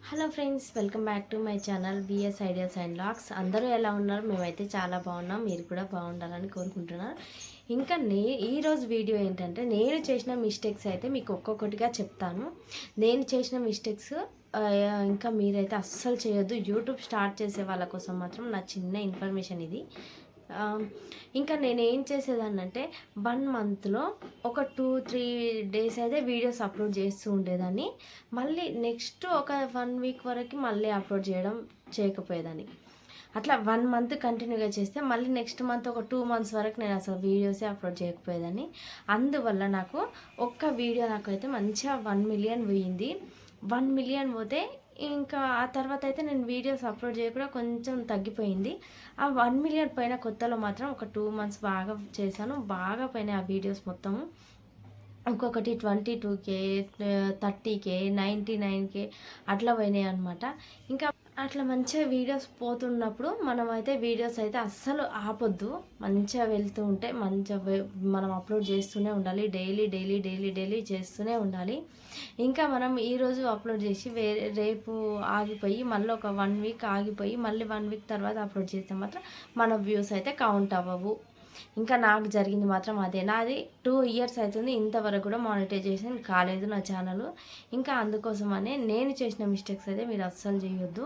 Hello friends, welcome back to my channel BS ideas and logs. అందరూ ఎలా ఉన్నారు? మేమైతే చాలా బాగున్నాం. మీరు కూడా బాగుండాలని కోరుకుంటున్నాను. ఇంకా ఈరోజు వీడియో ఏంటంటే, నేను చేసిన మిస్టేక్స్ అయితే మీకు ఒక్కొక్కటిగా చెప్తాను. నేను చేసిన మిస్టేక్స్ ఇంకా మీరైతే అస్సలు చేయొద్దు. యూట్యూబ్ స్టార్ట్ చేసే వాళ్ళ కోసం మాత్రం నా చిన్న ఇన్ఫర్మేషన్ ఇది. ఇంకా నేను ఏం చేసేదాన్నంటే 1 మంత్లో ఒక 2-3 డేస్ అయితే వీడియోస్ అప్లోడ్ చేస్తూ ఉండేదాన్ని. మళ్ళీ నెక్స్ట్ ఒక 1 వీక్ వరకు మళ్ళీ అప్లోడ్ చేయకపోయేదాన్ని. అట్లా 1 మంత్ కంటిన్యూగా చేస్తే మళ్ళీ నెక్స్ట్ మంత్ ఒక 2 మంత్స్ వరకు నేను అసలు వీడియోసే అప్లోడ్ చేయకపోయేదాన్ని. అందువల్ల నాకు ఒక్క వీడియో నాకైతే మంచిగా 1 మిలియన్ పోయింది. 1 మిలియన్ పోతే ఇంకా ఆ తర్వాత అయితే నేను వీడియోస్ అప్లోడ్ చేయకుండా కొంచెం తగ్గిపోయింది. ఆ 1 మిలియన్ పైన కొత్తలో మాత్రం ఒక 2 మంత్స్ బాగా చేశాను. బాగా పోయినాయి ఆ వీడియోస్ మొత్తము. ఒక్కొక్కటి 22K, 30K, 99K అట్లా పోయినాయి అనమాట. ఇంకా అట్లా మంచిగా వీడియోస్ పోతున్నప్పుడు మనమైతే వీడియోస్ అయితే అస్సలు ఆపొద్దు. మంచిగా వెళ్తూ ఉంటే మంచిగా మనం అప్లోడ్ చేస్తూనే ఉండాలి. డైలీ చేస్తూనే ఉండాలి. ఇంకా మనం ఈరోజు అప్లోడ్ చేసి రేపు ఆగిపోయి మళ్ళీ ఒక 1 వీక్ ఆగిపోయి మళ్ళీ 1 వీక్ తర్వాత అప్లోడ్ చేస్తే మాత్రం మన వ్యూస్ అయితే కౌంట్ అవ్వవు. ఇంకా నాకు జరిగింది మాత్రం అదే. నాది 2 ఇయర్స్ అవుతుంది, ఇంతవరకు కూడా మానిటైజేషన్ కాలేదు నా ఛానల్. ఇంకా అందుకోసమనే నేను చేసిన మిస్టేక్స్ అయితే మీరు అస్సలు చేయొద్దు.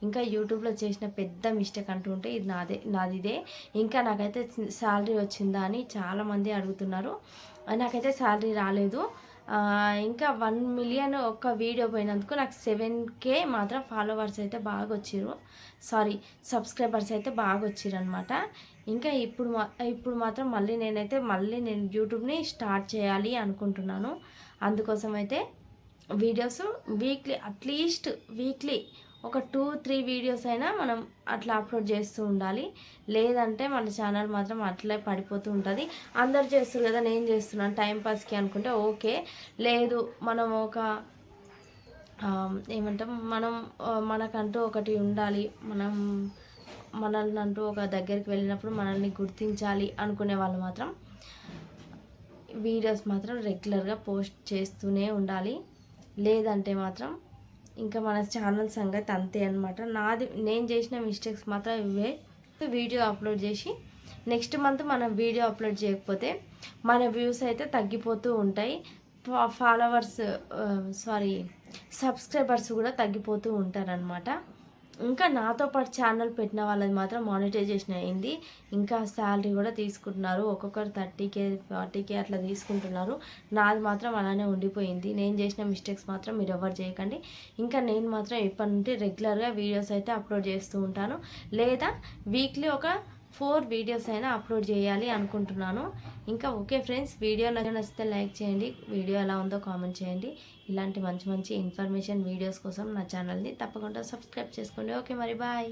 ఇంకా యూట్యూబ్లో చేసిన పెద్ద మిస్టేక్ అంటూ ఉంటే ఇది నాది ఇదే. ఇంకా నాకైతే శాలరీ వచ్చిందా అని చాలామంది అడుగుతున్నారు. నాకైతే శాలరీ రాలేదు. ఇంకా 1 మిలియన్ ఒక్క వీడియో పోయినందుకు నాకు 7K మాత్రం ఫాలోవర్స్ అయితే బాగా వచ్చిర్రు. సబ్స్క్రైబర్స్ అయితే బాగా వచ్చిర్రు అనమాట. ఇంకా ఇప్పుడు మాత్రం నేను యూట్యూబ్ని స్టార్ట్ చేయాలి అనుకుంటున్నాను. అందుకోసం అయితే వీడియోస్ అట్లీస్ట్ వీక్లీ ఒక 2-3 వీడియోస్ అయినా మనం అట్లా అప్లోడ్ చేస్తూ ఉండాలి. లేదంటే మన ఛానల్ మాత్రం అట్లే పడిపోతూ ఉంటుంది. అందరు చేస్తారు కదా, నేను చేస్తున్నాను టైంపాస్కి అనుకుంటే ఓకే. లేదు, మనం ఒక మనకంటూ ఒకటి ఉండాలి. మనల్ని అంటూ ఒక దగ్గరికి వెళ్ళినప్పుడు మనల్ని గుర్తించాలి అనుకునే వాళ్ళు మాత్రం వీడియోస్ మాత్రం రెగ్యులర్గా పోస్ట్ చేస్తూనే ఉండాలి. లేదంటే మాత్రం ఇంకా మన ఛానల్ సంగతి అంతే అనమాట. నేను చేసిన మిస్టేక్స్ మాత్రం ఇవే. వీడియో అప్లోడ్ చేసి నెక్స్ట్ మంత్ మనం వీడియో అప్లోడ్ చేయకపోతే మన వ్యూస్ అయితే తగ్గిపోతూ ఉంటాయి. సబ్స్క్రైబర్స్ కూడా తగ్గిపోతూ ఉంటారనమాట. ఇంకా నాతో పాటు ఛానల్ పెట్టిన వాళ్ళది మాత్రం మానిటైజేషన్ అయింది. ఇంకా శాలరీ కూడా తీసుకుంటున్నారు. ఒక్కొక్కరు 30K, 40K అట్లా తీసుకుంటున్నారు. నాది మాత్రం అలానే ఉండిపోయింది. నేను చేసిన మిస్టేక్స్ మాత్రం మీరు ఎవరు చేయకండి. ఇంకా నేను మాత్రం ఇప్పటి నుండి రెగ్యులర్గా వీడియోస్ అయితే అప్లోడ్ చేస్తూ ఉంటాను. లేదా వీక్లీ ఒక 4 వీడియోస్ అయినా అప్లోడ్ చేయాలి అనుకుంటున్నాను. ఇంకా ఓకే ఫ్రెండ్స్, వీడియో నచ్చితే లైక్ చేయండి. వీడియో ఎలా ఉందో కామెంట్ చేయండి. ఇలాంటి మంచి ఇన్ఫర్మేషన్ వీడియోస్ కోసం నా ఛానల్ని తప్పకుండా సబ్స్క్రైబ్ చేసుకోండి. ఓకే మరి, బాయ్.